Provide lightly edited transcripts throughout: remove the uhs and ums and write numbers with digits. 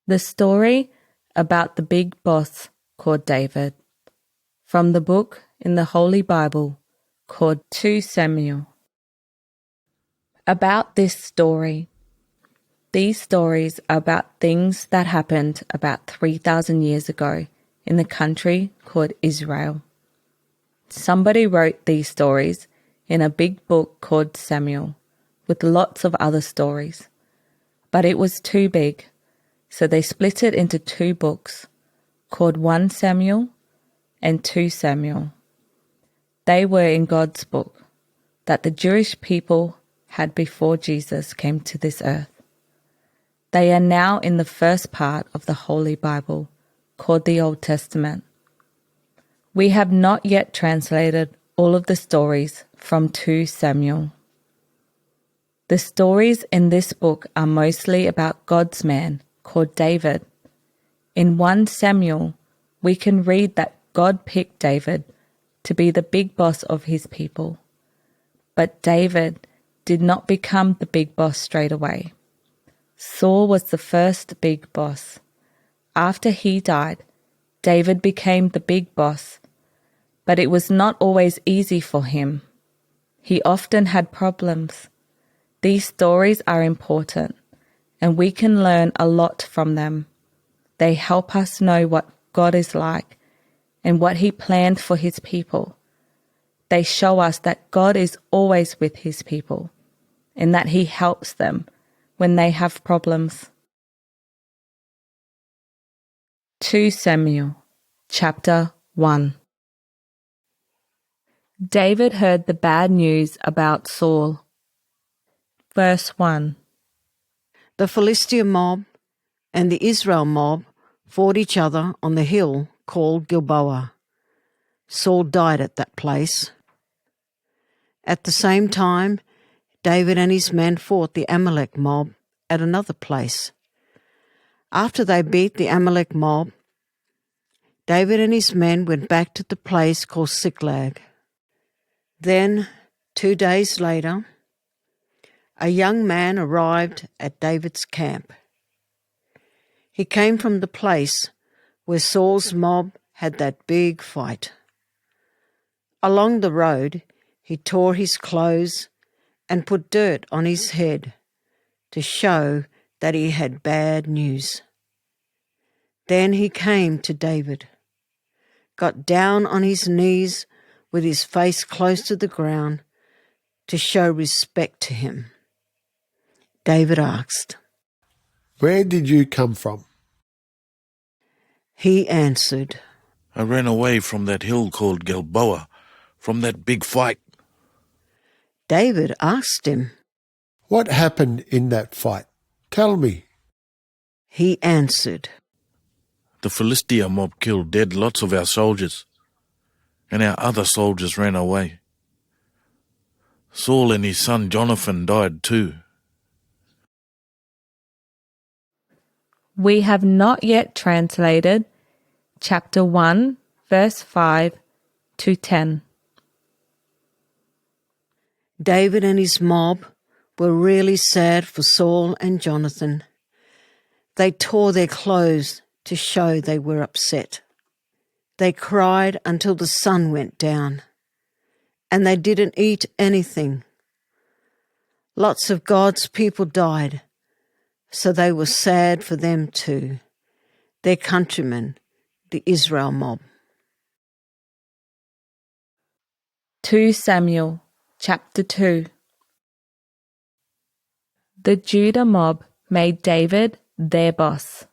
The story about the big boss called David, from the book in the Holy Bible called 2 Samuel. About this story. These stories are about things that happened about 3,000 years ago in the country called Israel. Somebody wrote these stories in a big book called Samuel, with lots of other stories. But it was too big, so they split it into 2 books, called 1 Samuel and 2 Samuel. They were in God's book that the Jewish people had before Jesus came to this earth. They are now in the first part of the Holy Bible, called the Old Testament. We have not yet translated all of the stories from 2 Samuel. The stories in this book are mostly about God's man called David. In 1 Samuel, we can read that God picked David to be the big boss of his people. But David did not become the big boss straight away. Saul was the first big boss. After he died, David became the big boss, but it was not always easy for him. He often had problems. These stories are important, and we can learn a lot from them. They help us know what God is like and what He planned for His people. They show us that God is always with His people and that He helps them when they have problems. 2 Samuel, chapter 1. David heard the bad news about Saul. Verse 1. The Philistine mob and the Israel mob fought each other on the hill called Gilboa. Saul died at that place. At the same time, David and his men fought the Amalek mob at another place. After they beat the Amalek mob, David and his men went back to the place called Ziklag. Then, 2 days later, a young man arrived at David's camp. He came from the place where Saul's mob had that big fight. Along the road, he tore his clothes and put dirt on his head to show that he had bad news. Then he came to David, got down on his knees with his face close to the ground to show respect to him. David asked, "Where did you come from?" He answered, I ran away from that hill called Gilboa, from that big fight. David asked him, "What happened in that fight? Tell me." He answered, The Philistine mob killed dead lots of our soldiers, and our other soldiers ran away. Saul and his son Jonathan died too. We have not yet translated chapter 1, verse 5 to 10. David and his mob were really sad for Saul and Jonathan. They tore their clothes to show they were upset. They cried until the sun went down, and they didn't eat anything. Lots of God's people died, so they were sad for them too, their countrymen, the Israel mob. 2 Samuel, chapter 2. The Judah mob made David their boss.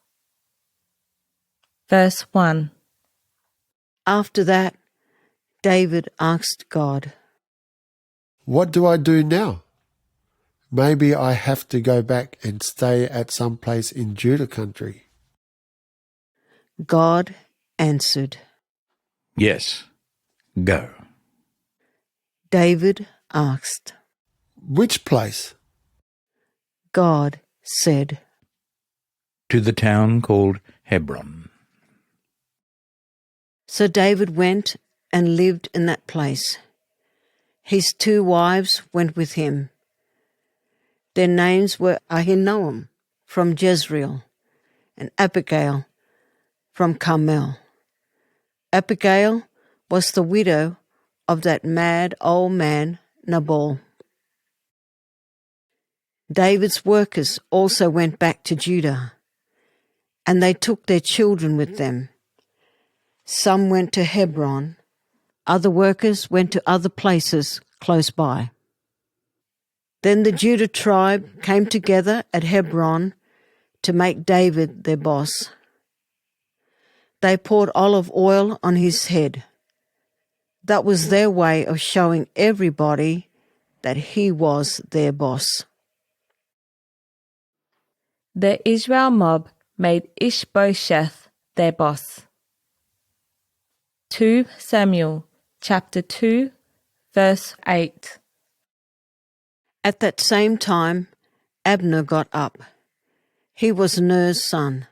Verse 1. After that, David asked God, "What do I do now? Maybe I have to go back and stay at some place in Judah country." God answered, Yes, go. David asked, "Which place?" God said, To the town called Hebron. So David went and lived in that place. His 2 wives went with him. Their names were Ahinoam from Jezreel and Abigail from Carmel. Abigail was the widow of that mad old man Nabal. David's workers also went back to Judah, and they took their children with them. Some went to Hebron, other workers went to other places close by. Then the Judah tribe came together at Hebron to make David their boss. They poured olive oil on his head. That was their way of showing everybody that he was their boss. The Israel mob made Ishbosheth their boss. 2 Samuel chapter 2, verse 8. At that same time, Abner got up. He was Ner's son,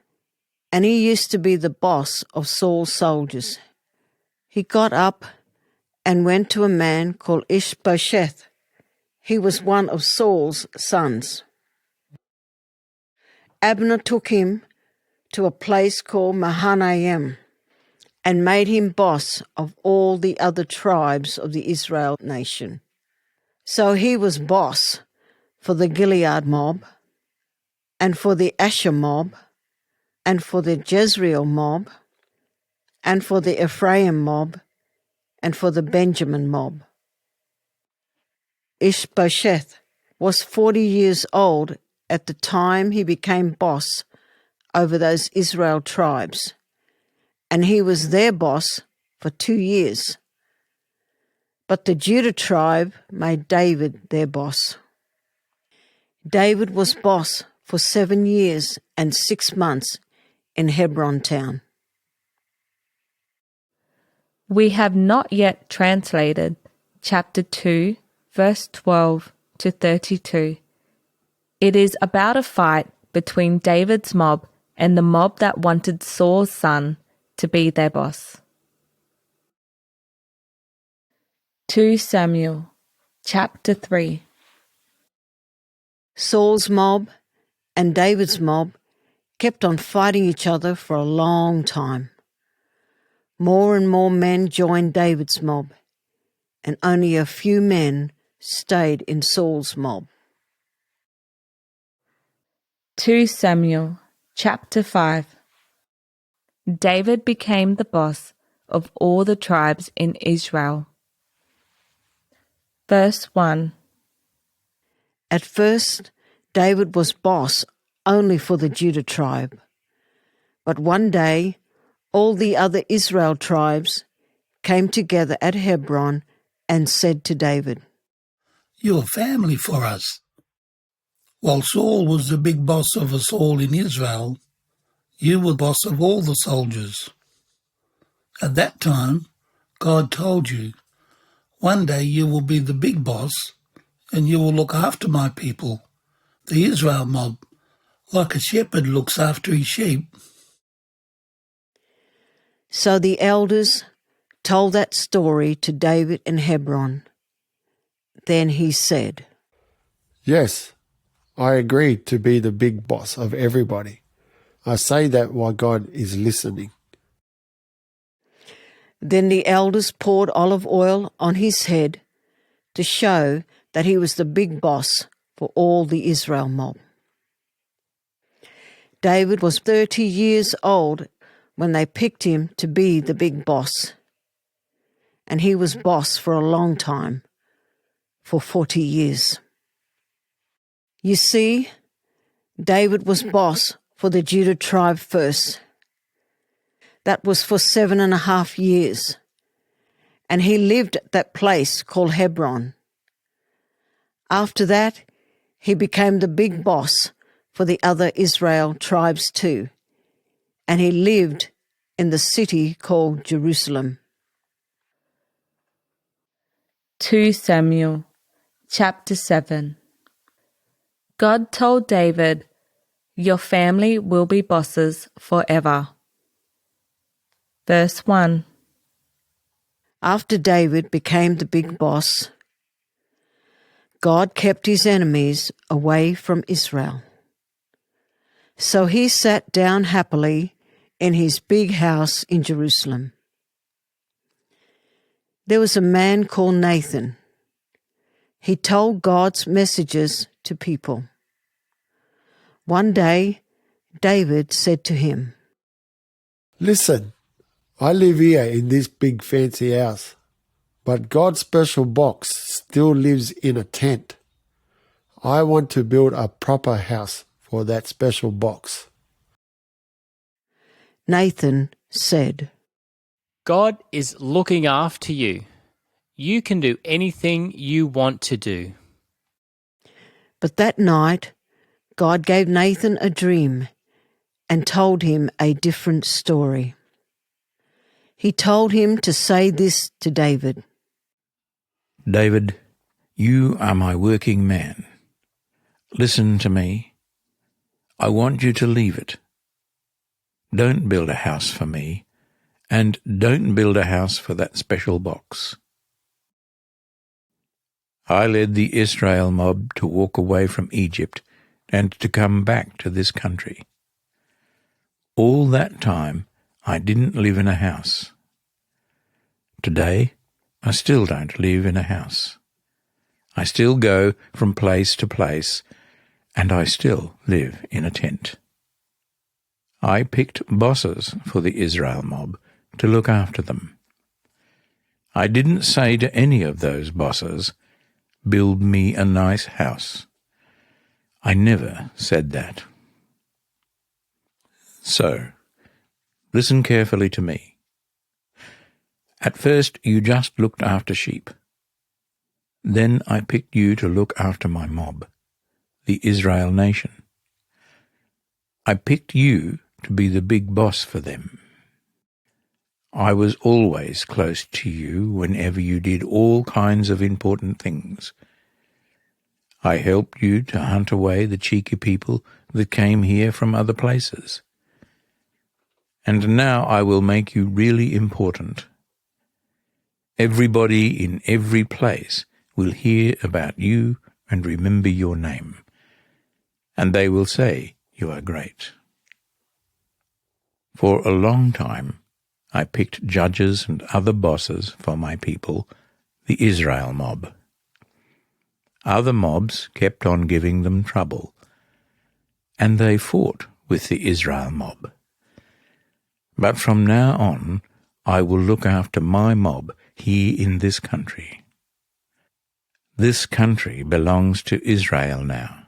and he used to be the boss of Saul's soldiers. He got up and went to a man called Ishbosheth. He was one of Saul's sons. Abner took him to a place called Mahanaim and made him boss of all the other tribes of the Israel nation. So he was boss for the Gilead mob, and for the Asher mob, and for the Jezreel mob, and for the Ephraim mob, and for the Benjamin mob. Ishbosheth was 40 years old at the time he became boss over those Israel tribes, and he was their boss for 2 years. But the Judah tribe made David their boss. David was boss for 7 years and 6 months in Hebron town. We have not yet translated chapter 2, verse 12 to 32. It is about a fight between David's mob and the mob that wanted Saul's son to be their boss. 2 Samuel chapter 3. Saul's mob and David's mob kept on fighting each other for a long time. More and more men joined David's mob, and only a few men stayed in Saul's mob. 2 Samuel chapter 5. David became the boss of all the tribes in Israel. Verse 1. At first, David was boss only for the Judah tribe. But one day, all the other Israel tribes came together at Hebron and said to David, "You're family for us." While Saul was the big boss of us all in Israel, you were boss of all the soldiers. At that time, God told you, "One day you will be the big boss, and you will look after my people, the Israel mob, like a shepherd looks after his sheep." So the elders told that story to David in Hebron. Then he said, Yes, I agree to be the big boss of everybody. I say that while God is listening. Then the elders poured olive oil on his head to show that he was the big boss for all the Israel mob. David was 30 years old when they picked him to be the big boss, and he was boss for a long time, for 40 years. You see, David was boss for the Judah tribe first. That was for 7.5 years, and he lived at that place called Hebron. After that, he became the big boss for the other Israel tribes too, and he lived in the city called Jerusalem. 2 Samuel chapter 7. God told David, "Your family will be bosses forever." Verse 1. After David became the big boss, God kept his enemies away from Israel. So he sat down happily in his big house in Jerusalem. There was a man called Nathan. He told God's messages to people. One day, David said to him, Listen, I live here in this big fancy house, but God's special box still lives in a tent. I want to build a proper house for that special box. Nathan said, God is looking after you. You can do anything you want to do. But that night, God gave Nathan a dream and told him a different story. He told him to say this to David. David, you are my working man. Listen to me. I want you to leave it. Don't build a house for me, and don't build a house for that special box. I led the Israel mob to walk away from Egypt and to come back to this country. All that time, I didn't live in a house. Today, I still don't live in a house. I still go from place to place, and I still live in a tent. I picked bosses for the Israel mob to look after them. I didn't say to any of those bosses, "Build me a nice house." I never said that. So, listen carefully to me. At first, you just looked after sheep. Then I picked you to look after my mob, the Israel nation. I picked you to be the big boss for them. I was always close to you whenever you did all kinds of important things. I helped you to hunt away the cheeky people that came here from other places. And now I will make you really important. Everybody in every place will hear about you and remember your name, and they will say you are great. For a long time, I picked judges and other bosses for my people, the Israel mob. Other mobs kept on giving them trouble, and they fought with the Israel mob. But from now on, I will look after my mob here in this country. This country belongs to Israel now.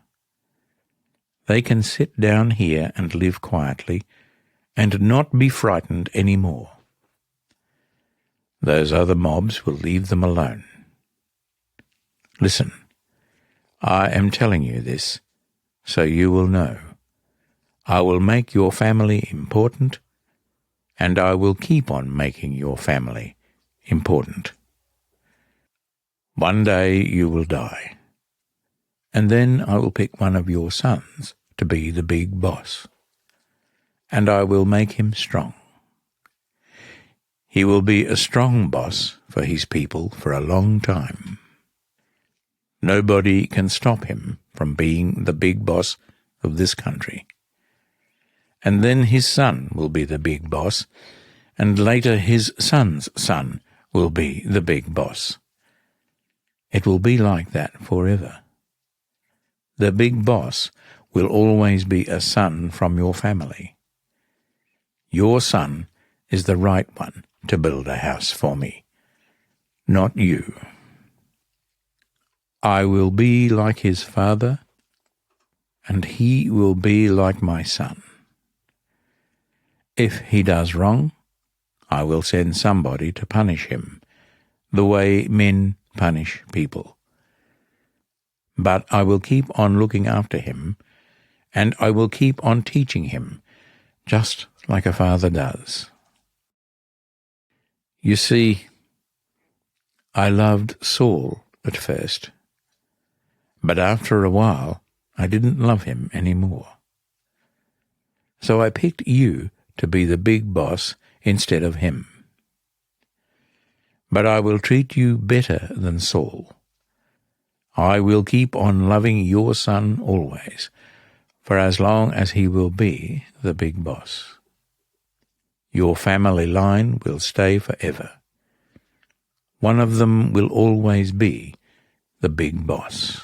They can sit down here and live quietly and not be frightened any more. Those other mobs will leave them alone. Listen, I am telling you this so you will know. I will make your family important, and I will keep on making your family important. One day you will die, and then I will pick one of your sons to be the big boss, and I will make him strong. He will be a strong boss for his people for a long time. Nobody can stop him from being the big boss of this country. And then his son will be the big boss, and later his son's son will be the big boss. It will be like that forever. The big boss will always be a son from your family. Your son is the right one to build a house for me, not you. I will be like his father, and he will be like my son. If he does wrong, I will send somebody to punish him, the way men punish people. But I will keep on looking after him, and I will keep on teaching him, just like a father does. You see, I loved Saul at first, but after a while I didn't love him anymore. So I picked you to be the big boss instead of him. But I will treat you better than Saul. I will keep on loving your son always, for as long as he will be the big boss. Your family line will stay forever. One of them will always be the big boss.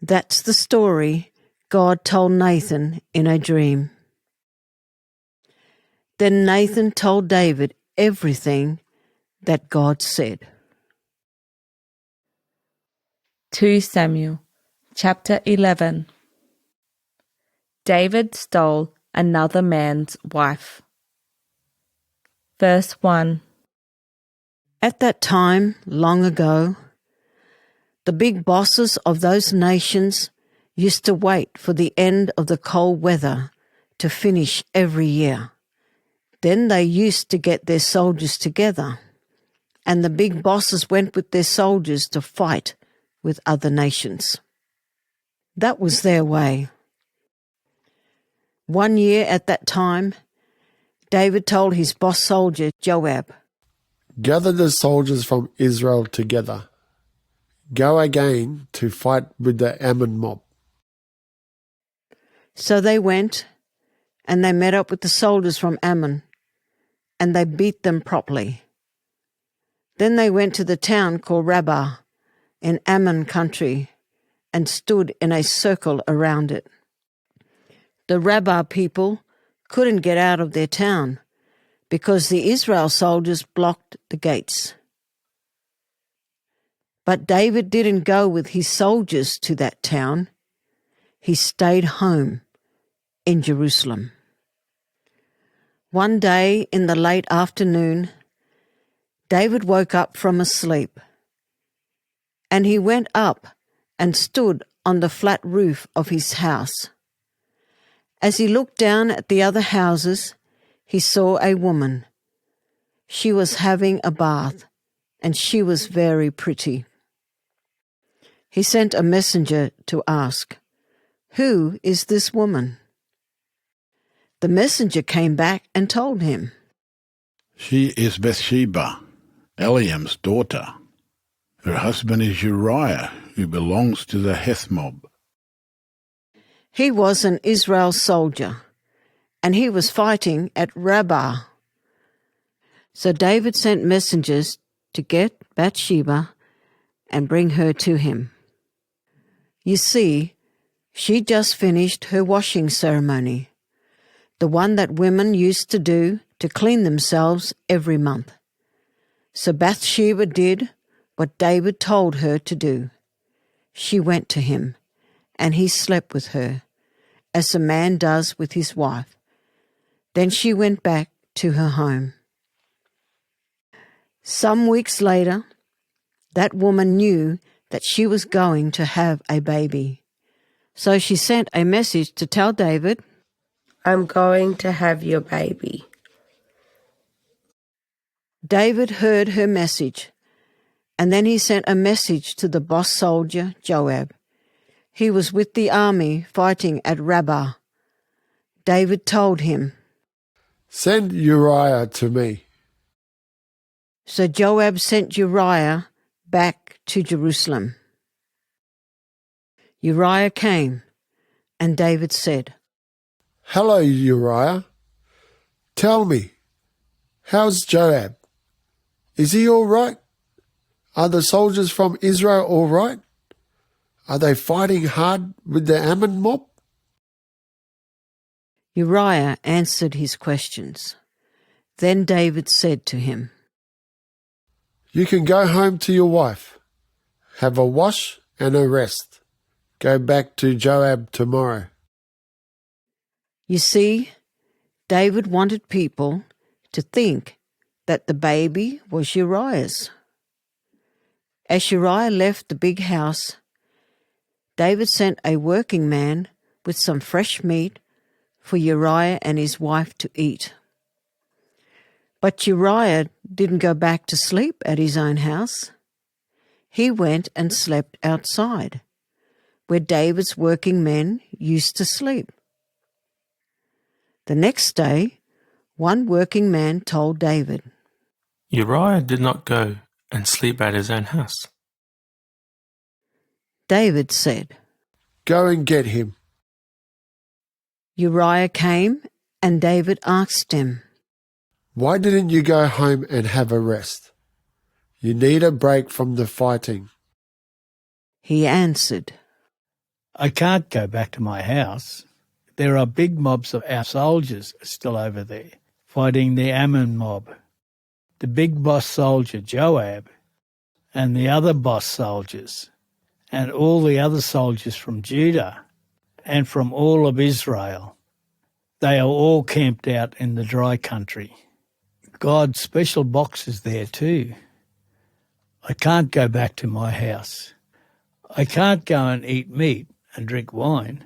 That's the story God told Nathan in a dream. Then Nathan told David everything that God said. 2 Samuel chapter 11. David stole another man's wife. Verse 1. At that time, long ago, the big bosses of those nations used to wait for the end of the cold weather to finish every year. Then they used to get their soldiers together, and the big bosses went with their soldiers to fight with other nations. That was their way. One year at that time, David told his boss soldier Joab, Gather the soldiers from Israel together. Go again to fight with the Ammon mob. So they went, and they met up with the soldiers from Ammon, and they beat them properly. Then they went to the town called Rabbah in Ammon country and stood in a circle around it. The Rabbah people couldn't get out of their town because the Israel soldiers blocked the gates. But David didn't go with his soldiers to that town. He stayed home in Jerusalem. One day in the late afternoon, David woke up from a sleep, and he went up and stood on the flat roof of his house. As he looked down at the other houses, he saw a woman. She was having a bath, and she was very pretty. He sent a messenger to ask, "Who is this woman?" The messenger came back and told him, She is Bathsheba, Eliam's daughter. Her husband is Uriah, who belongs to the Heth mob. He was an Israel soldier, and he was fighting at Rabbah. So David sent messengers to get Bathsheba and bring her to him. You see, she just finished her washing ceremony, the one that women used to do to clean themselves every month. So Bathsheba did what David told her to do. She went to him, and he slept with her, as a man does with his wife. Then she went back to her home. Some weeks later, that woman knew that she was going to have a baby. So she sent a message to tell David, I'm going to have your baby. David heard her message, and then he sent a message to the boss soldier, Joab. He was with the army fighting at Rabbah. David told him, Send Uriah to me. So Joab sent Uriah back to Jerusalem. Uriah came, and David said, Hello, Uriah. Tell me, how's Joab? Is he all right? Are the soldiers from Israel all right? Are they fighting hard with the Ammon mob? Uriah answered his questions. Then David said to him, You can go home to your wife. Have a wash and a rest. Go back to Joab tomorrow. You see, David wanted people to think that the baby was Uriah's. As Uriah left the big house, David sent a working man with some fresh meat for Uriah and his wife to eat. But Uriah didn't go back to sleep at his own house. He went and slept outside, where David's working men used to sleep. The next day, one working man told David, Uriah did not go and sleep at his own house. David said, Go and get him. Uriah came, and David asked him, Why didn't you go home and have a rest? You need a break from the fighting. He answered, I can't go back to my house. There are big mobs of our soldiers still over there, fighting the Ammon mob. The big boss soldier Joab, and the other boss soldiers, and all the other soldiers from Judah, and from all of Israel. They are all camped out in the dry country. God's special box is there too. I can't go back to my house. I can't go and eat meat and drink wine.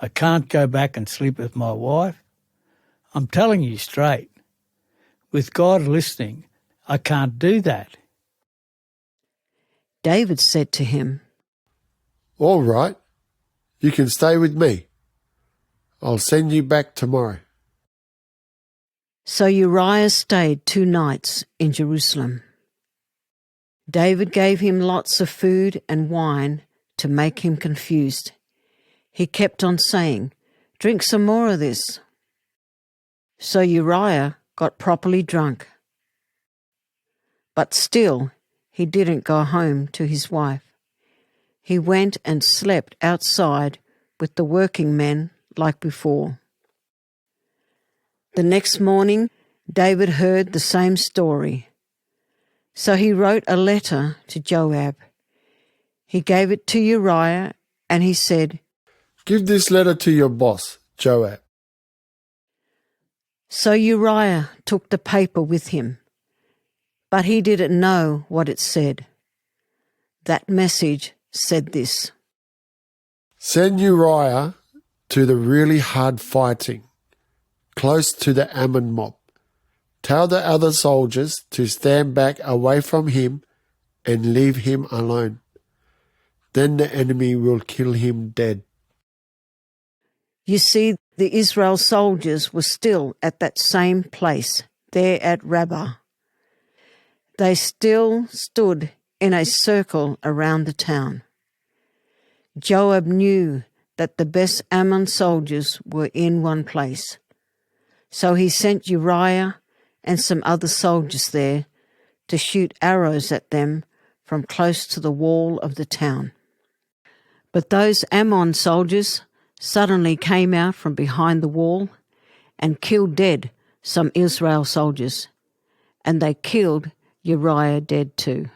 I can't go back and sleep with my wife. I'm telling you straight. With God listening, I can't do that. David said to him, All right, you can stay with me. I'll send you back tomorrow. So Uriah stayed 2 nights in Jerusalem. David gave him lots of food and wine to make him confused. He kept on saying, Drink some more of this. So Uriah got properly drunk. But still, he didn't go home to his wife. He went and slept outside with the working men like before. The next morning, David heard the same story. So he wrote a letter to Joab. He gave it to Uriah, and he said, Give this letter to your boss, Joab. So Uriah took the paper with him, but he didn't know what it said. That message said this: Send Uriah to the really hard fighting, close to the Ammon mob. Tell the other soldiers to stand back away from him and leave him alone. Then the enemy will kill him dead. You see, the Israel soldiers were still at that same place, there at Rabbah. They still stood in a circle around the town. Joab knew that the best Ammon soldiers were in one place. So he sent Uriah and some other soldiers there to shoot arrows at them from close to the wall of the town. But those Ammon soldiers suddenly came out from behind the wall and killed dead some Israel soldiers, and they killed Uriah dead too.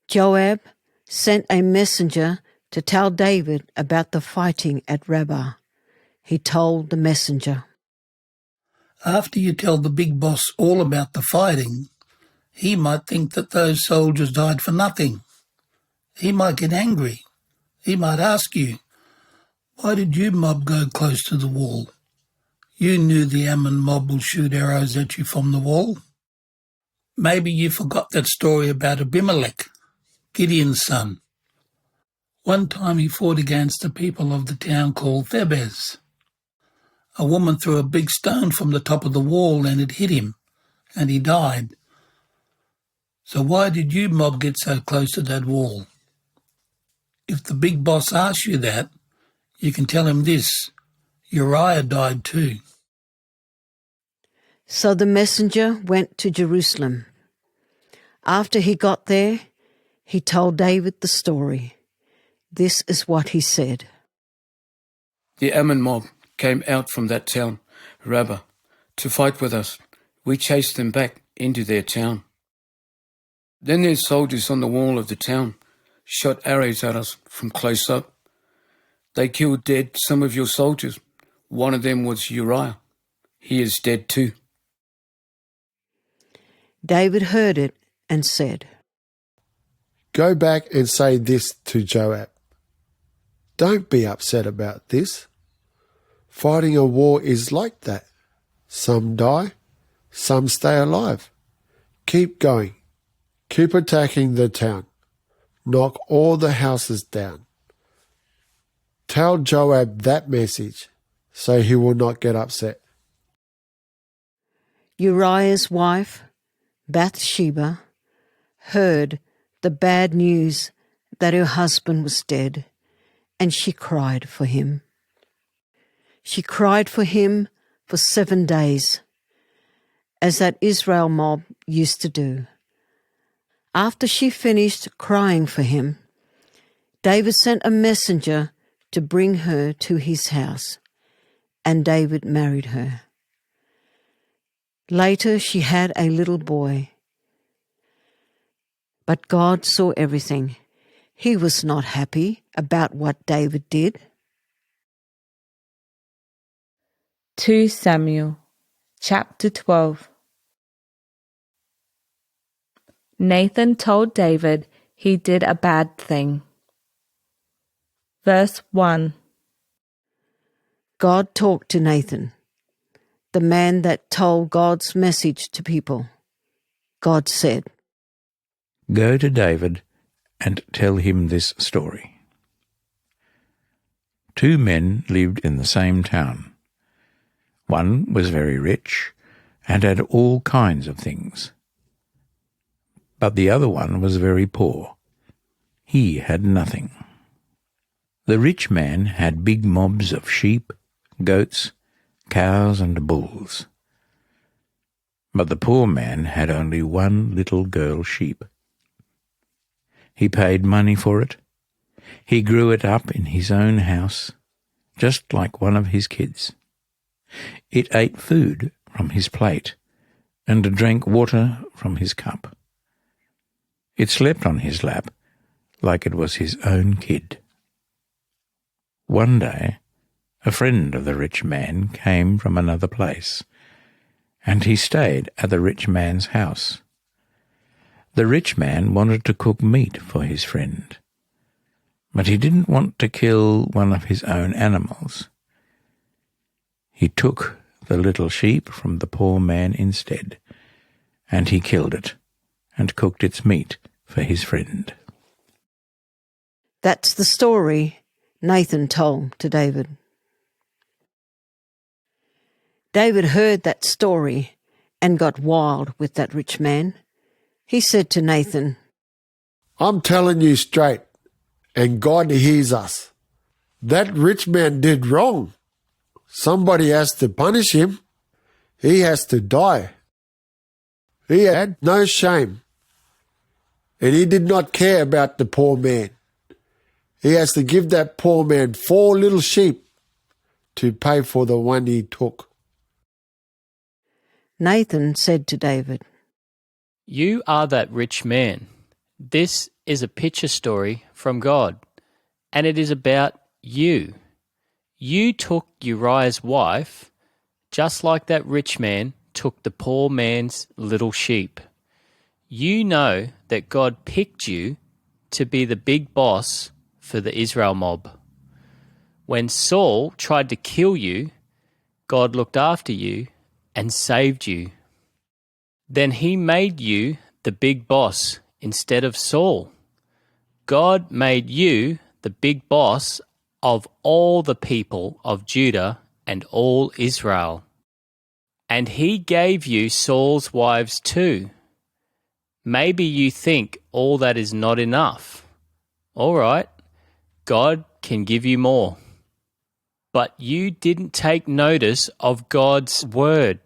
Joab sent a messenger to tell David about the fighting at Rabbah. He told the messenger, After you tell the big boss all about the fighting, he might think that those soldiers died for nothing. He might get angry. He might ask you, why did you mob go close to the wall? You knew the Ammon mob will shoot arrows at you from the wall. Maybe you forgot that story about Abimelech, Gideon's son. One time he fought against the people of the town called Thebez. A woman threw a big stone from the top of the wall and it hit him, and he died. So why did you mob get so close to that wall? If the big boss asks you that, you can tell him this: Uriah died too. So the messenger went to Jerusalem. After he got there, he told David the story. This is what he said. The Ammon mob came out from that town, Rabbah, to fight with us. We chased them back into their town. Then their soldiers on the wall of the town shot arrows at us from close up. They killed dead some of your soldiers. One of them was Uriah. He is dead too. David heard it and said, Go back and say this to Joab. Don't be upset about this. Fighting a war is like that. Some die, some stay alive. Keep going. Keep attacking the town. Knock all the houses down. Tell Joab that message so he will not get upset. Uriah's wife, Bathsheba, heard the bad news that her husband was dead, and she cried for him. She cried for him for 7 days, as that Israel mob used to do. After she finished crying for him, David sent a messenger to bring her to his house, and David married her. Later she had a little boy. But God saw everything. He was not happy about what David did. 2 Samuel chapter 12. Nathan told David he did a bad thing. Verse 1. God talked to Nathan, the man that told God's message to people. God said, Go to David and tell him this story. 2 men lived in the same town. One was very rich and had all kinds of things. But the other one was very poor. He had nothing. The rich man had big mobs of sheep, goats, cows and bulls. But the poor man had only one little girl sheep. He paid money for it. He grew it up in his own house, just like one of his kids. It ate food from his plate and drank water from his cup. It slept on his lap like it was his own kid. One day, a friend of the rich man came from another place, and he stayed at the rich man's house. The rich man wanted to cook meat for his friend, but he didn't want to kill one of his own animals. He took the little sheep from the poor man instead, and he killed it and cooked its meat for his friend. That's the story Nathan told to David. David heard that story and got wild with that rich man. He said to Nathan, I'm telling you straight, and God hears us. That rich man did wrong. Somebody has to punish him. He has to die. He had no shame, and he did not care about the poor man. He has to give that poor man 4 little sheep to pay for the one he took. Nathan said to David, You are that rich man. This is a picture story from God, and it is about you. You took Uriah's wife, just like that rich man took the poor man's little sheep. You know that God picked you to be the big boss for the Israel mob. When Saul tried to kill you, God looked after you and saved you. Then he made you the big boss instead of Saul. God made you the big boss of all the people of Judah and all Israel. And he gave you Saul's wives too. Maybe you think all that is not enough. All right, God can give you more. But you didn't take notice of God's word.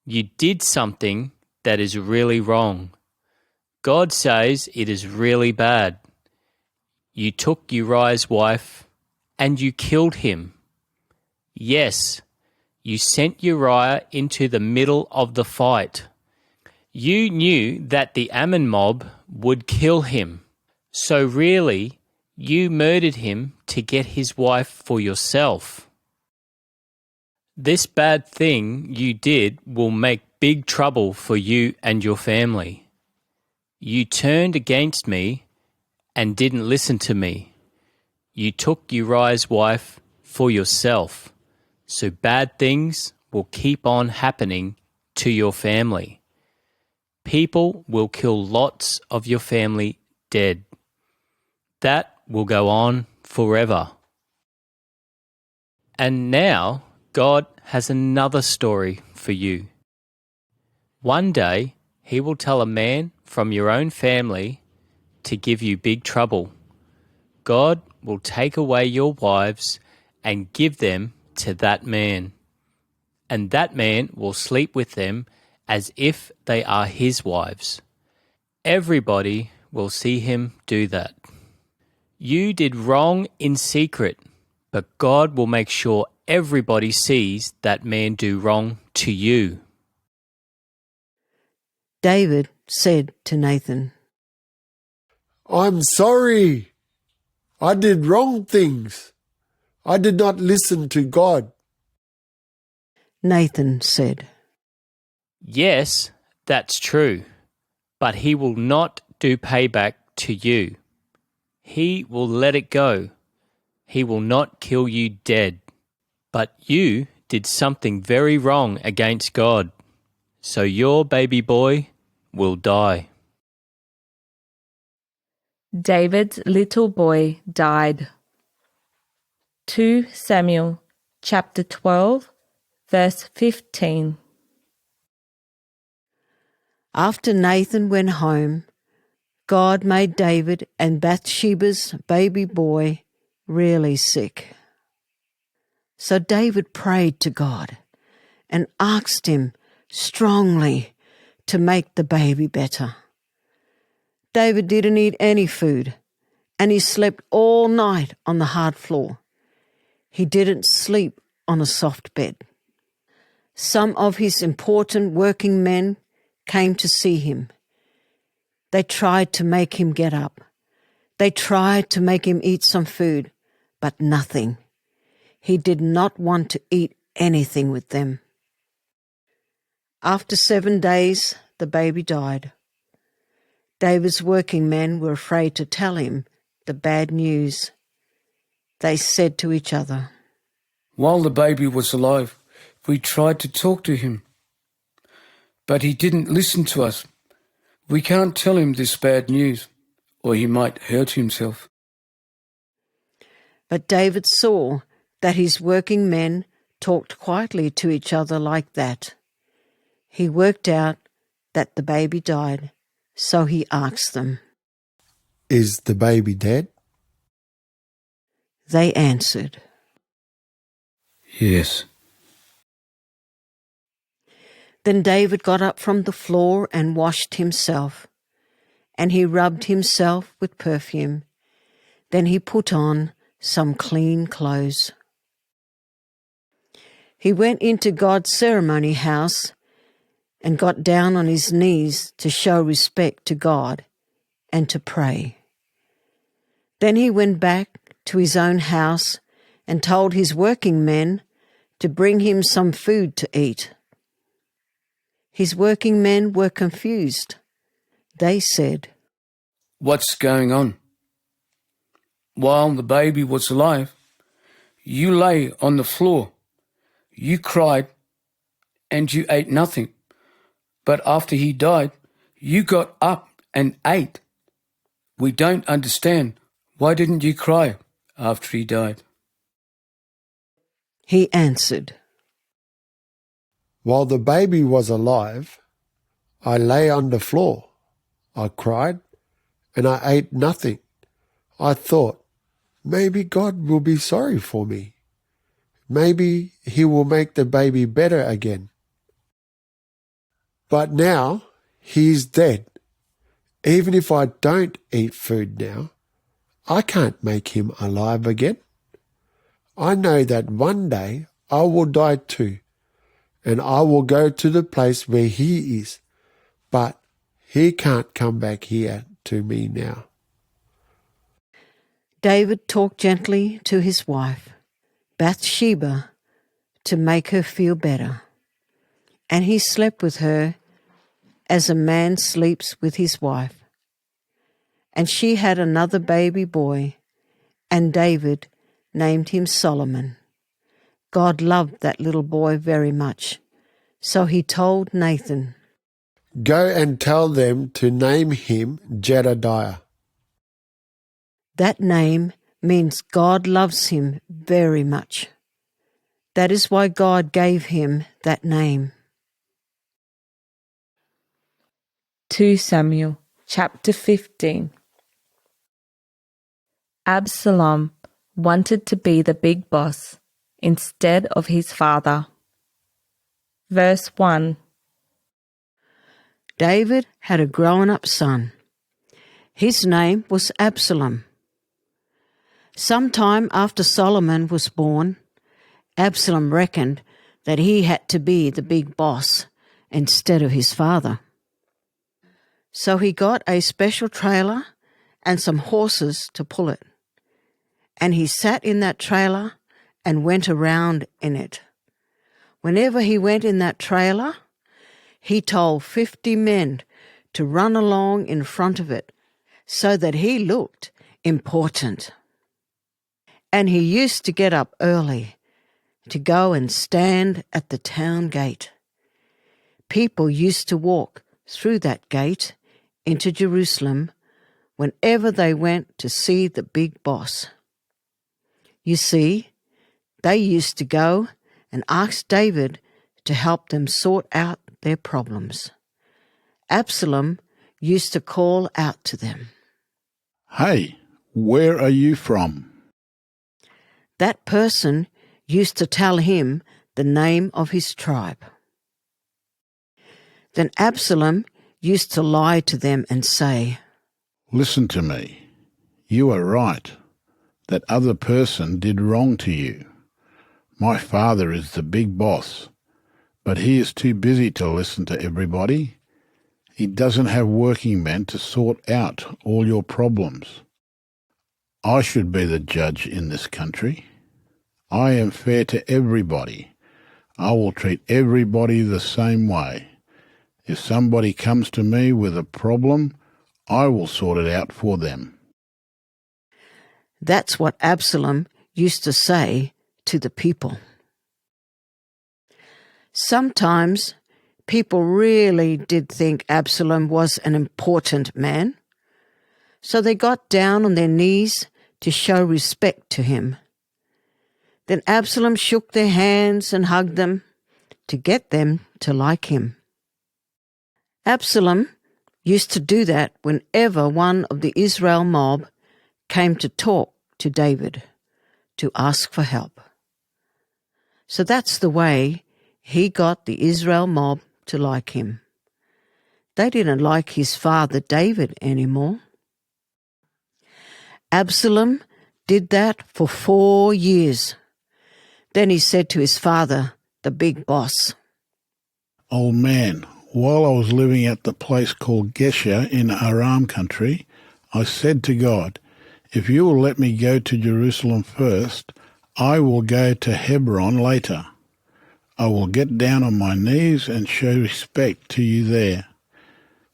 You did something that is really wrong. God says it is really bad. You took Uriah's wife and you killed him. Yes, you sent Uriah into the middle of the fight. You knew that the Ammon mob would kill him. So really, you murdered him to get his wife for yourself. This bad thing you did will make big trouble for you and your family. You turned against me and didn't listen to me. You took Uriah's wife for yourself. So bad things will keep on happening to your family. People will kill lots of your family dead. That will go on forever. And now God has another story for you. One day he will tell a man from your own family to give you big trouble. God will take away your wives and give them to that man, and that man will sleep with them as if they are his wives. Everybody will see him do that. You did wrong in secret, but God will make sure everybody sees that man do wrong to you. David said to Nathan, I'm sorry. I did wrong things. I did not listen to God. Nathan said, Yes, that's true, but he will not do payback to you. He will let it go. He will not kill you dead. But you did something very wrong against God, so your baby boy will die. David's little boy died. 2 Samuel chapter 12, verse 15. After Nathan went home, God made David and Bathsheba's baby boy really sick. So David prayed to God and asked him strongly to make the baby better. David didn't eat any food, and he slept all night on the hard floor. He didn't sleep on a soft bed. Some of his important working men came to see him. They tried to make him get up. They tried to make him eat some food, but nothing. He did not want to eat anything with them. After 7 days, the baby died. David's working men were afraid to tell him the bad news. They said to each other, While the baby was alive, we tried to talk to him, but he didn't listen to us. We can't tell him this bad news, or he might hurt himself. But David saw that his working men talked quietly to each other like that. He worked out that the baby died, so he asked them. Is the baby dead? They answered, Yes. Then David got up from the floor and washed himself, and he rubbed himself with perfume. Then he put on some clean clothes. He went into God's ceremony house and got down on his knees to show respect to God and to pray. Then he went back to his own house and told his working men to bring him some food to eat. His working men were confused. They said, What's going on? While the baby was alive, you lay on the floor, you cried, and you ate nothing. But after he died, you got up and ate. We don't understand. Why didn't you cry after he died? He answered, While the baby was alive, I lay on the floor. I cried, and I ate nothing. I thought, maybe God will be sorry for me. Maybe he will make the baby better again. But now he's dead. Even if I don't eat food now, I can't make him alive again. I know that one day I will die too, and I will go to the place where he is, but he can't come back here to me now. David talked gently to his wife, Bathsheba, to make her feel better, and he slept with her as a man sleeps with his wife. And she had another baby boy, and David named him Solomon. God loved that little boy very much, so he told Nathan, Go and tell them to name him Jedediah. That name means God loves him very much. That is why God gave him that name. 2 Samuel chapter 15. Absalom wanted to be the big boss instead of his father. Verse 1. David had a grown-up son. His name was Absalom. Sometime after Solomon was born, Absalom reckoned that he had to be the big boss instead of his father. So he got a special trailer and some horses to pull it. And he sat in that trailer and went around in it. Whenever he went in that trailer, he told 50 men to run along in front of it so that he looked important. And he used to get up early to go and stand at the town gate. People used to walk through that gate into Jerusalem whenever they went to see the big boss. You see, they used to go and ask David to help them sort out their problems. Absalom used to call out to them, "Hey, where are you from?" That person used to tell him the name of his tribe. Then Absalom used to lie to them and say, "Listen to me. You are right. That other person did wrong to you. My father is the big boss, but he is too busy to listen to everybody. He doesn't have working men to sort out all your problems. I should be the judge in this country. I am fair to everybody. I will treat everybody the same way. If somebody comes to me with a problem, I will sort it out for them." That's what Absalom used to say to the people. Sometimes people really did think Absalom was an important man, so they got down on their knees to show respect to him. Then Absalom shook their hands and hugged them to get them to like him. Absalom used to do that whenever one of the Israel mob came to talk to David to ask for help. So that's the way he got the Israel mob to like him. They didn't like his father David anymore. Absalom did that for 4 years. Then he said to his father, the big boss, "Old man, while I was living at the place called Gesher in Aram country, I said to God, if you will let me go to Jerusalem first, I will go to Hebron later. I will get down on my knees and show respect to you there.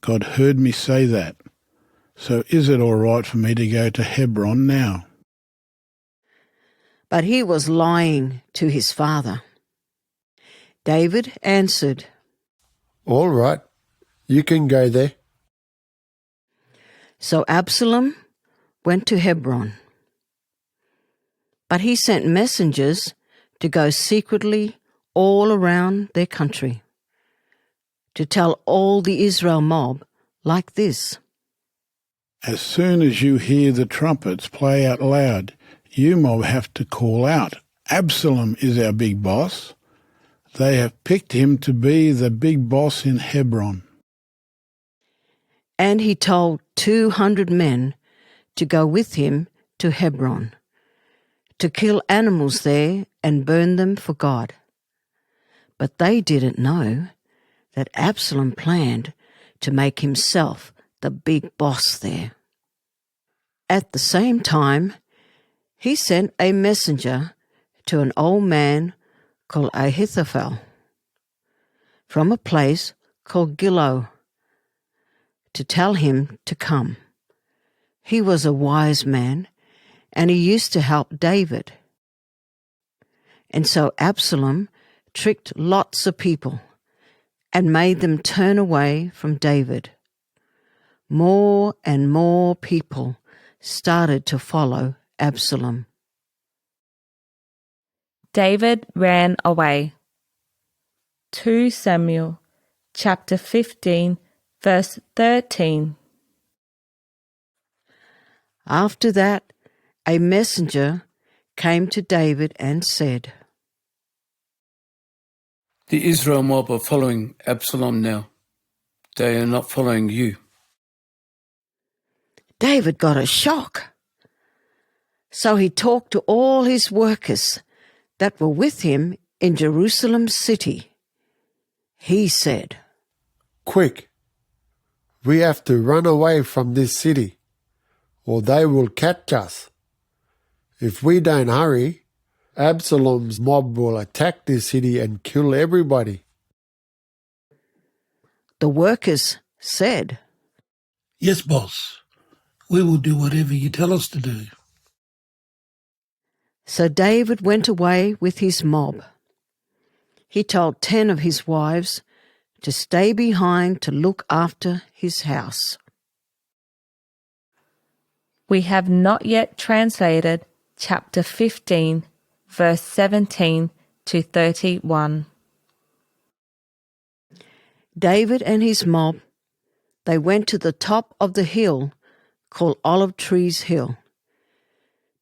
God heard me say that. So is it all right for me to go to Hebron now?" But he was lying to his father. David answered, All right, you can go there. So Absalom went to Hebron. But he sent messengers to go secretly all around their country, to tell all the Israel mob like this: "As soon as you hear the trumpets play out loud, you mob have to call out, 'Absalom is our big boss.' They have picked him to be the big boss in Hebron." And he told 200 men to go with him to Hebron, to kill animals there and burn them for God. But they didn't know that Absalom planned to make himself the big boss there. At the same time, he sent a messenger to an old man called Ahithophel from a place called Gilo to tell him to come. He was a wise man, and he used to help David. And so Absalom tricked lots of people and made them turn away from David. More and more people started to follow Absalom. David ran away. 2 Samuel chapter 15 verse 13. After that, a messenger came to David and said, The Israel mob are following Absalom now. They are not following you. David got a shock. So he talked to all his workers that were with him in Jerusalem city. He said, Quick, we have to run away from this city, or they will catch us. If we don't hurry, Absalom's mob will attack this city and kill everybody. The workers said, Yes, boss. We will do whatever you tell us to do. So David went away with his mob. He told 10 of his wives to stay behind to look after his house. We have not yet translated chapter 15, verse 17 to 31. David and his mob, they went to the top of the hill called Olive Trees Hill.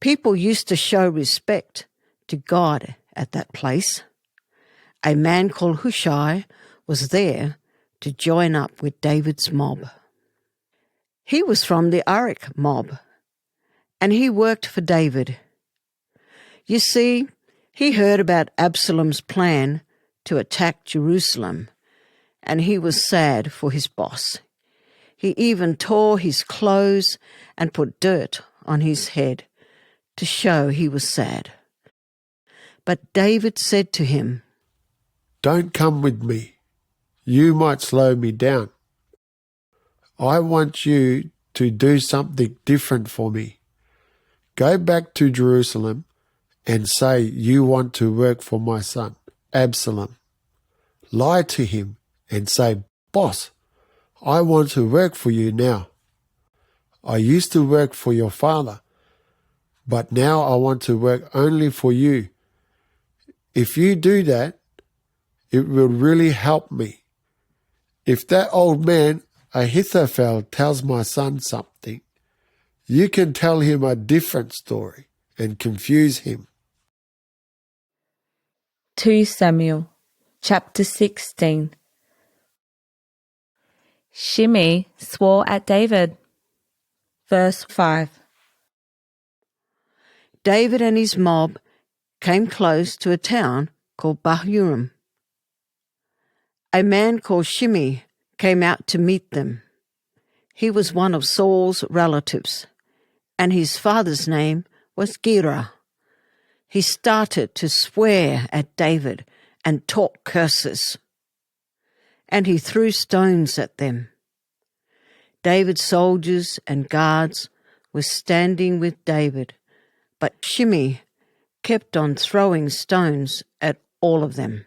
People used to show respect to God at that place. A man called Hushai was there to join up with David's mob. He was from the Arik mob, and he worked for David. You see, he heard about Absalom's plan to attack Jerusalem, and he was sad for his boss. He even tore his clothes and put dirt on his head to show he was sad. But David said to him, Don't come with me. You might slow me down. I want you to do something different for me. Go back to Jerusalem and say you want to work for my son, Absalom. Lie to him and say, Boss, I want to work for you now. I used to work for your father, but now I want to work only for you. If you do that, it will really help me. If that old man, Ahithophel, tells my son something, you can tell him a different story and confuse him. 2 Samuel chapter 16. Shimei swore at David. Verse 5. David and his mob came close to a town called Bahurim. A man called Shimei came out to meet them. He was one of Saul's relatives, and his father's name was Gera. He started to swear at David and talk curses, and he threw stones at them. David's soldiers and guards were standing with David, but Shimei kept on throwing stones at all of them,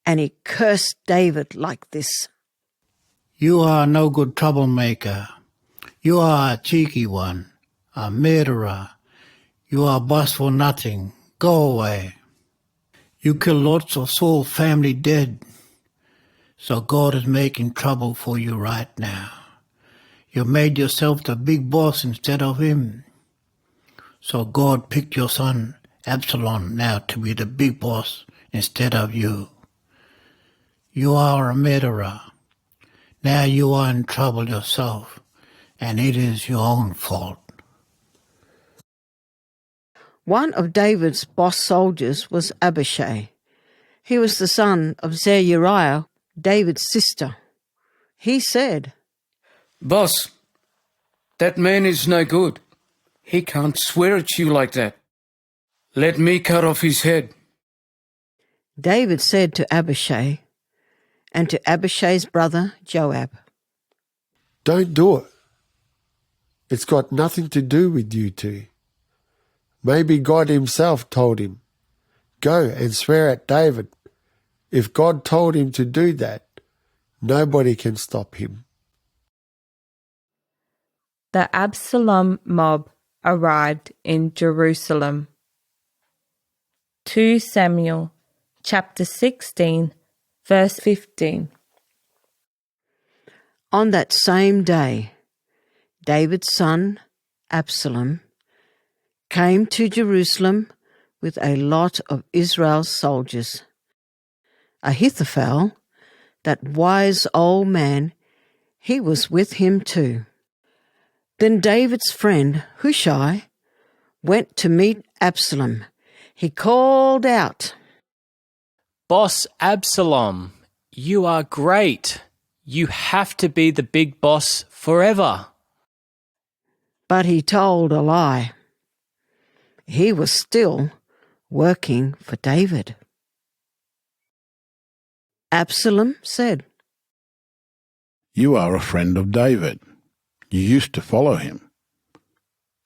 and he cursed David like this. You are no good troublemaker. You are a cheeky one, a murderer. You are boss for nothing. Go away. You killed lots of Saul's family dead, so God is making trouble for you right now. You made yourself the big boss instead of him. So God picked your son Absalom now to be the big boss instead of you. You are a murderer. Now you are in trouble yourself, and it is your own fault. One of David's boss soldiers was Abishai. He was the son of Zeruiah, David's sister. He said, Boss, that man is no good. He can't swear at you like that. Let me cut off his head. David said to Abishai and to Abishai's brother Joab, Don't do it. It's got nothing to do with you two. Maybe God himself told him, Go and swear at David. If God told him to do that, nobody can stop him. The Absalom mob arrived in Jerusalem. 2 Samuel chapter 16, verse 15. On that same day, David's son, Absalom, came to Jerusalem with a lot of Israel's soldiers. Ahithophel, that wise old man, he was with him too. Then David's friend Hushai went to meet Absalom. He called out, Boss Absalom, you are great. You have to be the big boss forever. but he told a lie. He was still working for David. Absalom said, You are a friend of David. You used to follow him.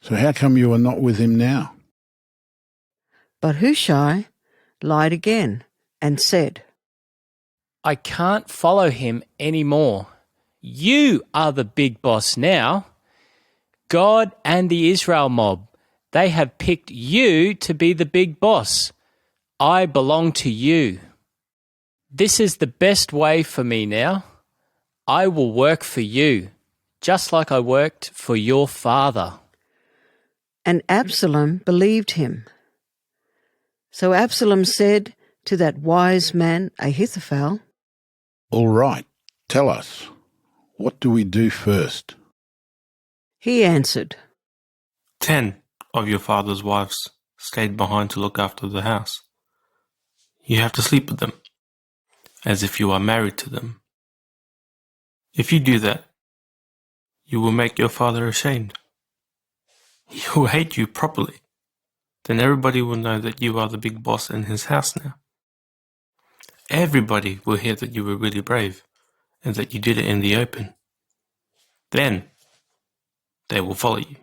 So how come you are not with him now? But Hushai lied again and said, I can't follow him anymore. You are the big boss now. God and the Israel mob, they have picked you to be the big boss. I belong to you. This is the best way for me now. I will work for you, just like I worked for your father. And Absalom believed him. So Absalom said to that wise man Ahithophel, All right, tell us, what do we do first? He answered, 10 of your father's wives stayed behind to look after the house. You have to sleep with them, as if you are married to them. If you do that, you will make your father ashamed. He will hate you properly. Then everybody will know that you are the big boss in his house now. Everybody will hear that you were really brave and that you did it in the open. Then they will follow you.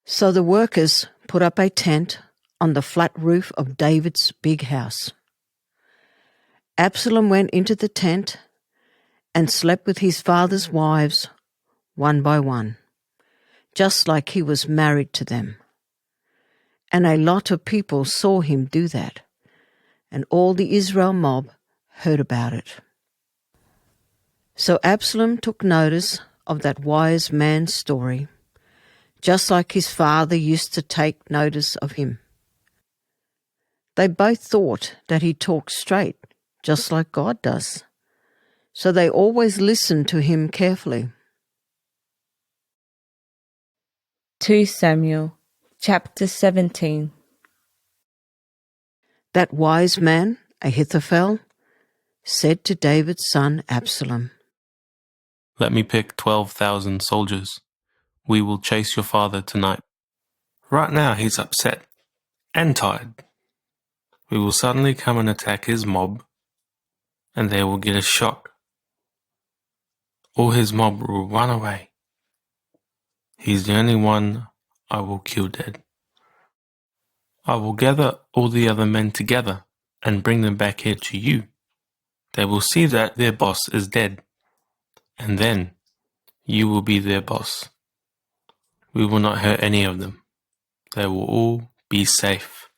So the workers put up a tent on the flat roof of David's big house. Absalom went into the tent and slept with his father's wives one by one, just like he was married to them. And a lot of people saw him do that, and all the Israel mob heard about it. So Absalom took notice of that wise man's story, just like his father used to take notice of him. They both thought that he talked straight, just like God does. So they always listened to him carefully. 2 Samuel chapter 17. That wise man, Ahithophel, said to David's son Absalom, Let me pick 12,000 soldiers. We will chase your father tonight. Right now he's upset and tired. We will suddenly come and attack his mob, and they will get a shock. All his mob will run away. He's the only one I will kill dead. I will gather all the other men together and bring them back here to you. They will see that their boss is dead, and then you will be their boss. We will not hurt any of them. They will all be safe.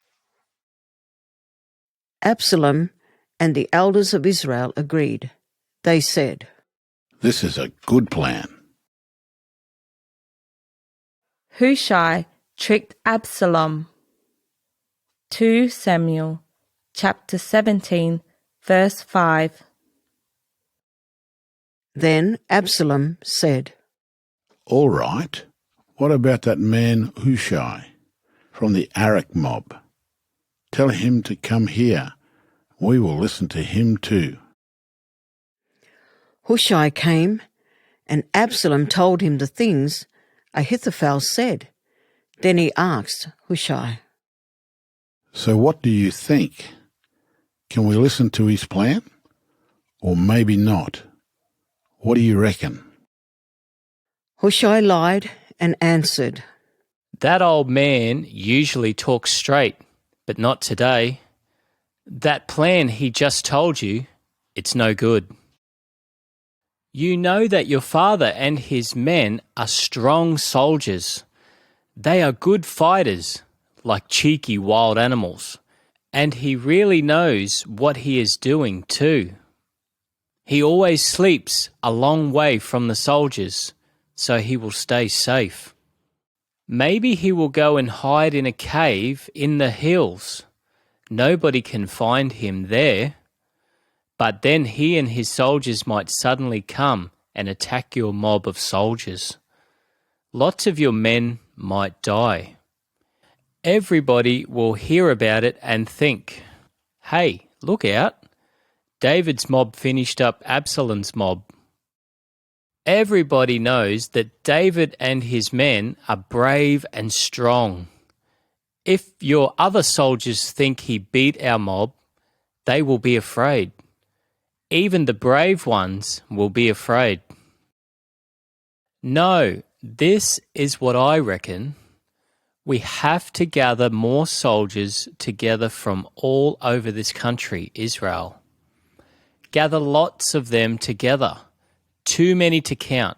Absalom and the elders of Israel agreed. They said, This is a good plan. Hushai tricked Absalom. 2 Samuel chapter 17 verse 5. Then Absalom said, All right, what about that man Hushai from the Arak mob? Tell him to come here. We will listen to him too. Hushai came, and Absalom told him the things Ahithophel said. Then he asked Hushai, So what do you think? Can we listen to his plan? Or maybe not? What do you reckon? Hushai lied and answered, That old man usually talks straight, but not today. That plan he just told you, it's no good. You know that your father and his men are strong soldiers. They are good fighters, like cheeky wild animals. And he really knows what he is doing too. He always sleeps a long way from the soldiers, so he will stay safe. Maybe he will go and hide in a cave in the hills. Nobody can find him there. But then he and his soldiers might suddenly come and attack your mob of soldiers. Lots of your men might die. Everybody will hear about it and think, hey, look out, David's mob finished up Absalom's mob. Everybody knows that David and his men are brave and strong. If your other soldiers think he beat our mob, they will be afraid. Even the brave ones will be afraid. No, this is what I reckon. We have to gather more soldiers together from all over this country, Israel. Gather lots of them together, too many to count.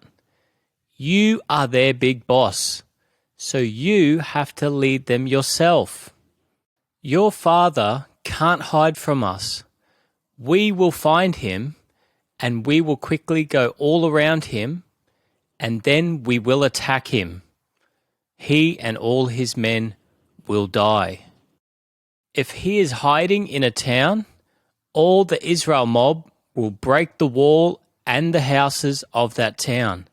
You are their big boss, so you have to lead them yourself. Your father can't hide from us. We will find him, and we will quickly go all around him, and then we will attack him. He and all his men will die. If he is hiding in a town, all the Israel mob will break the wall and the houses of that town.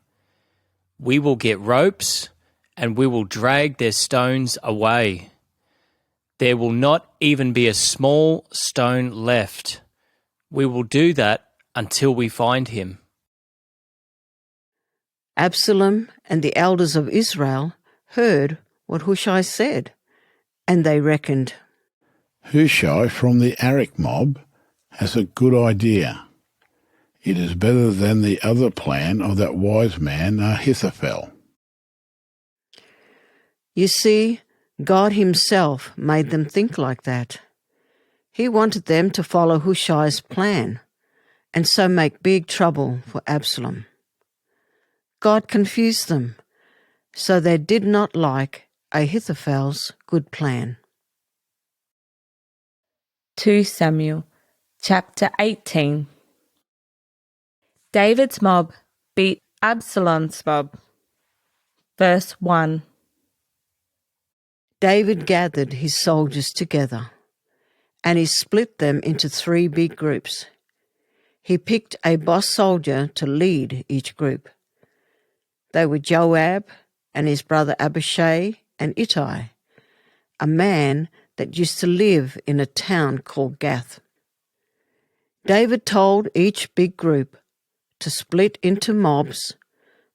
We will get ropes, and we will drag their stones away. There will not even be a small stone left. We will do that until we find him. Absalom and the elders of Israel heard what Hushai said, and they reckoned, Hushai from the Arak mob has a good idea. It is better than the other plan of that wise man Ahithophel. You see, God himself made them think like that. He wanted them to follow Hushai's plan and so make big trouble for Absalom. God confused them, so they did not like Ahithophel's good plan. 2 Samuel chapter 18. David's mob beat Absalom's mob. Verse 1. David gathered his soldiers together, and he split them into 3 big groups. He picked a boss soldier to lead each group. They were Joab and his brother Abishai and Ittai, a man that used to live in a town called Gath. David told each big group to split into mobs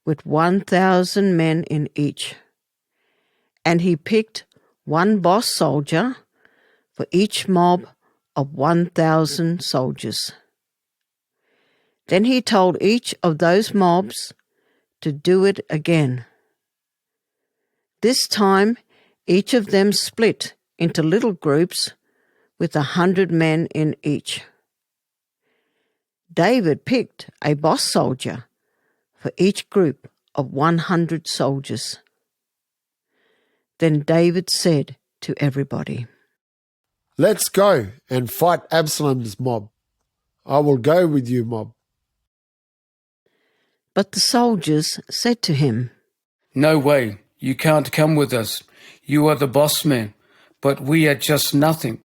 with 1,000 men in each, and he picked one boss soldier for each mob of 1,000 soldiers. Then he told each of those mobs to do it again. This time, each of them split into little groups with 100 men in each. David picked a boss soldier for each group of 100 soldiers. Then David said to everybody, Let's go and fight Absalom's mob. I will go with you, mob. But the soldiers said to him, No way, you can't come with us. You are the boss man, but we are just nothing.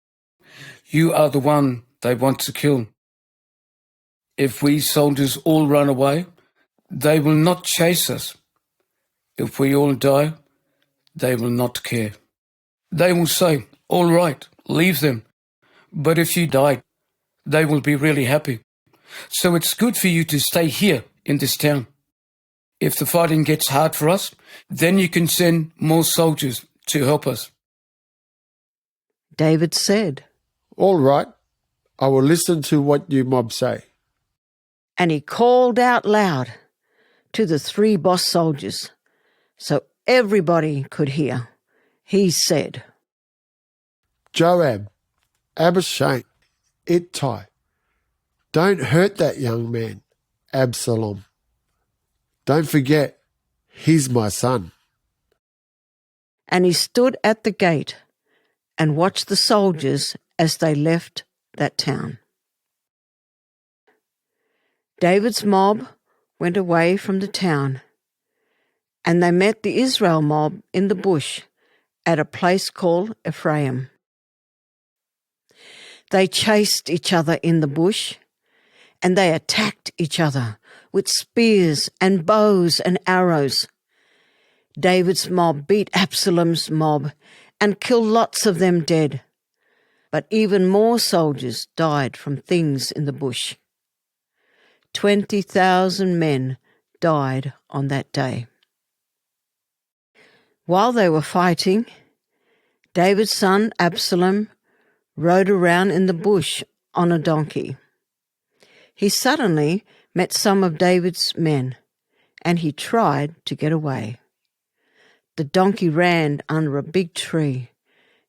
You are the one they want to kill. If we soldiers all run away, they will not chase us. If we all die, they will not care. They will say, all right, leave them. But if you die, they will be really happy. So it's good for you to stay here in this town. If the fighting gets hard for us, then you can send more soldiers to help us. David said, All right, I will listen to what you mob say. and he called out loud to the 3 boss soldiers, so everybody could hear. He said, Joab, Abishai, Ittai, don't hurt that young man, Absalom. Don't forget, he's my son. and he stood at the gate and watched the soldiers as they left that town. David's mob went away from the town, And they met the Israel mob in the bush at a place called Ephraim. They chased each other in the bush, and they attacked each other with spears and bows and arrows. David's mob beat Absalom's mob and killed lots of them dead. But even more soldiers died from things in the bush. 20,000 men died on that day. While they were fighting, David's son Absalom rode around in the bush on a donkey. He suddenly met some of David's men, and he tried to get away. The donkey ran under a big tree,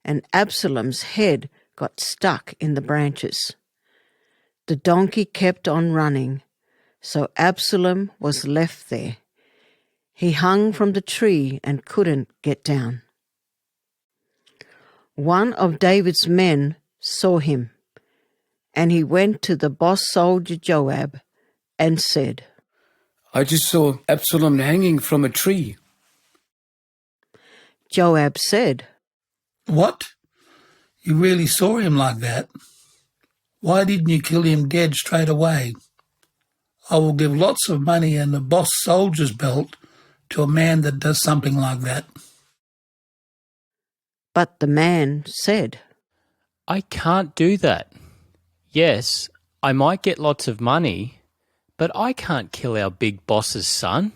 and Absalom's head got stuck in the branches. The donkey kept on running, so Absalom was left there. He hung from the tree and couldn't get down. One of David's men saw him, and he went to the boss soldier Joab and said, I just saw Absalom hanging from a tree. Joab said, What? You really saw him like that? Why didn't you kill him dead straight away? I will give lots of money and a boss soldier's belt to a man that does something like that. But the man said, I can't do that. Yes, I might get lots of money, but I can't kill our big boss's son.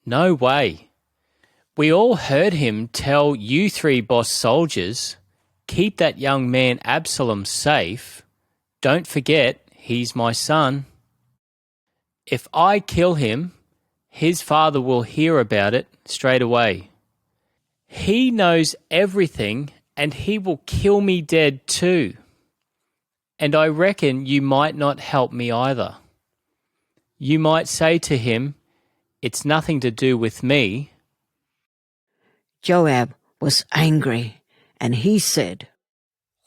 No way. We all heard him tell you three boss soldiers, keep that young man Absalom safe. Don't forget, he's my son. If I kill him, his father will hear about it straight away. He knows everything and he will kill me dead too. And I reckon you might not help me either. You might say to him, it's nothing to do with me. Joab was angry, and he said,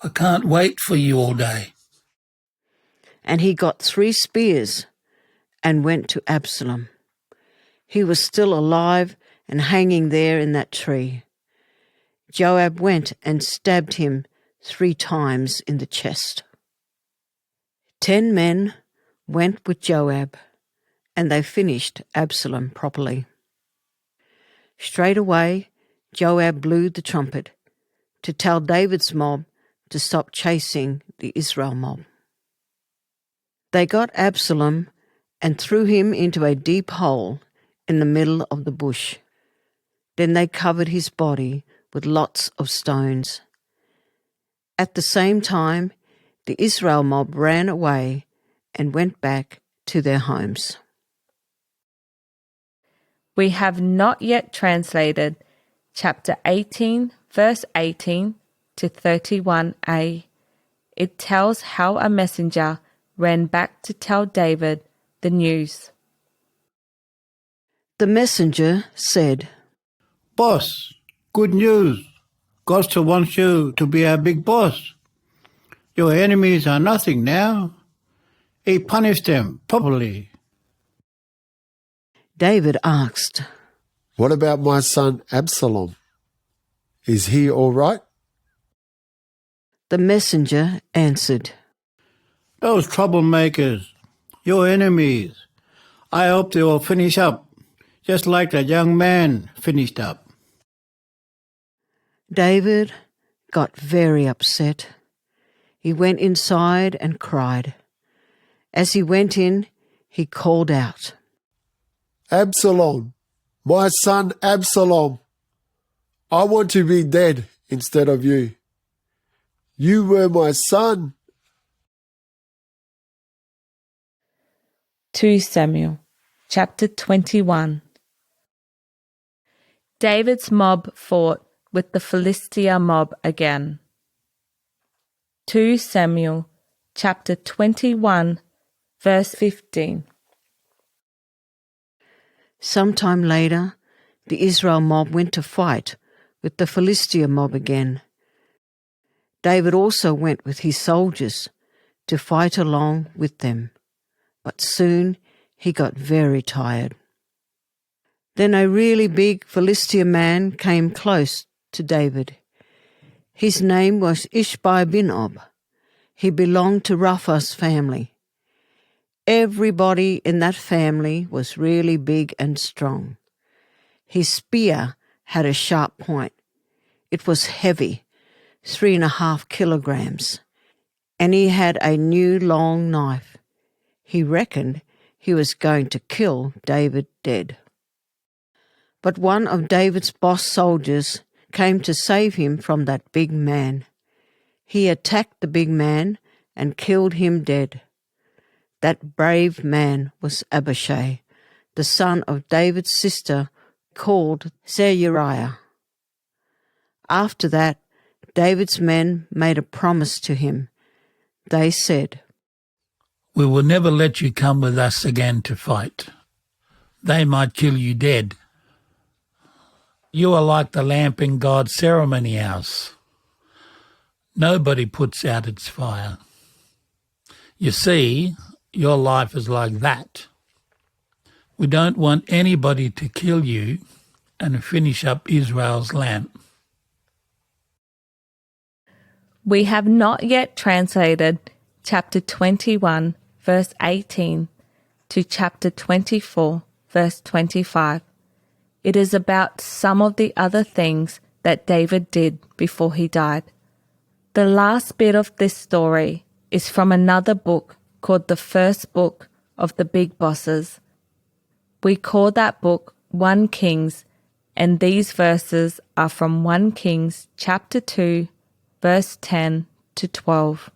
I can't wait for you all day. And he got 3 spears and went to Absalom. He was still alive and hanging there in that tree. Joab went and stabbed him 3 times in the chest. 10 men went with Joab, and they finished Absalom properly. Straight away, Joab blew the trumpet to tell David's mob to stop chasing the Israel mob. They got Absalom and threw him into a deep hole in the middle of the bush. Then they covered his body with lots of stones. At the same time, the Israel mob ran away and went back to their homes. We have not yet translated chapter 18, verse 18 to 31a. It tells how a messenger ran back to tell David the news. The messenger said, Boss, good news. God still wants you to be our big boss. Your enemies are nothing now. He punished them properly. David asked, What about my son Absalom? Is he all right? The messenger answered, Those troublemakers, your enemies, I hope they will finish up, just like that young man finished up. David got very upset. He went inside and cried. As he went in, he called out, Absalom, my son Absalom, I want to be dead instead of you. You were my son. 2 Samuel, chapter 21. David's mob fought with the Philistia mob again. 2 Samuel, chapter 21, verse 15. Sometime later, the Israel mob went to fight with the Philistia mob again. David also went with his soldiers to fight along with them, but soon he got very tired. Then a really big Philistine man came close to David. His name was Ishbi-Benob. He belonged to Rapha's family. Everybody in that family was really big and strong. His spear had a sharp point. It was heavy, 3.5 kilograms, and he had a new long knife. He reckoned he was going to kill David dead. But one of David's boss soldiers came to save him from that big man. He attacked the big man and killed him dead. That brave man was Abishai, the son of David's sister, called Zeruiah. After that, David's men made a promise to him. They said, "We will never let you come with us again to fight. They might kill you dead. You are like the lamp in God's ceremony house. Nobody puts out its fire. You see, your life is like that. We don't want anybody to kill you and finish up Israel's lamp." We have not yet translated chapter 21, verse 18 to chapter 24, verse 25. It is about some of the other things that David did before he died. The last bit of this story is from another book called the First Book of the Big Bosses. We call that book 1 Kings, and these verses are from 1 Kings chapter 2, verse 10 to 12.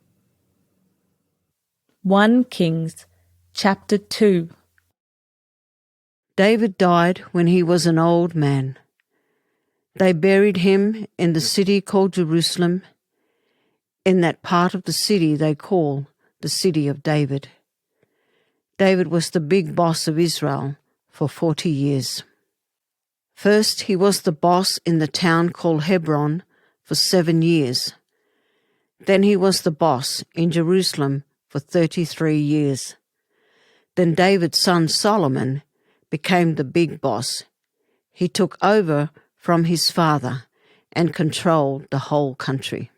1 Kings chapter 2. David died when he was an old man. They buried him in the city called Jerusalem, in that part of the city they call the city of David. David was the big boss of Israel for 40 years. First, he was the boss in the town called Hebron for 7 years. Then he was the boss in Jerusalem for 33 years. Then David's son Solomon became the big boss. He took over from his father and controlled the whole country.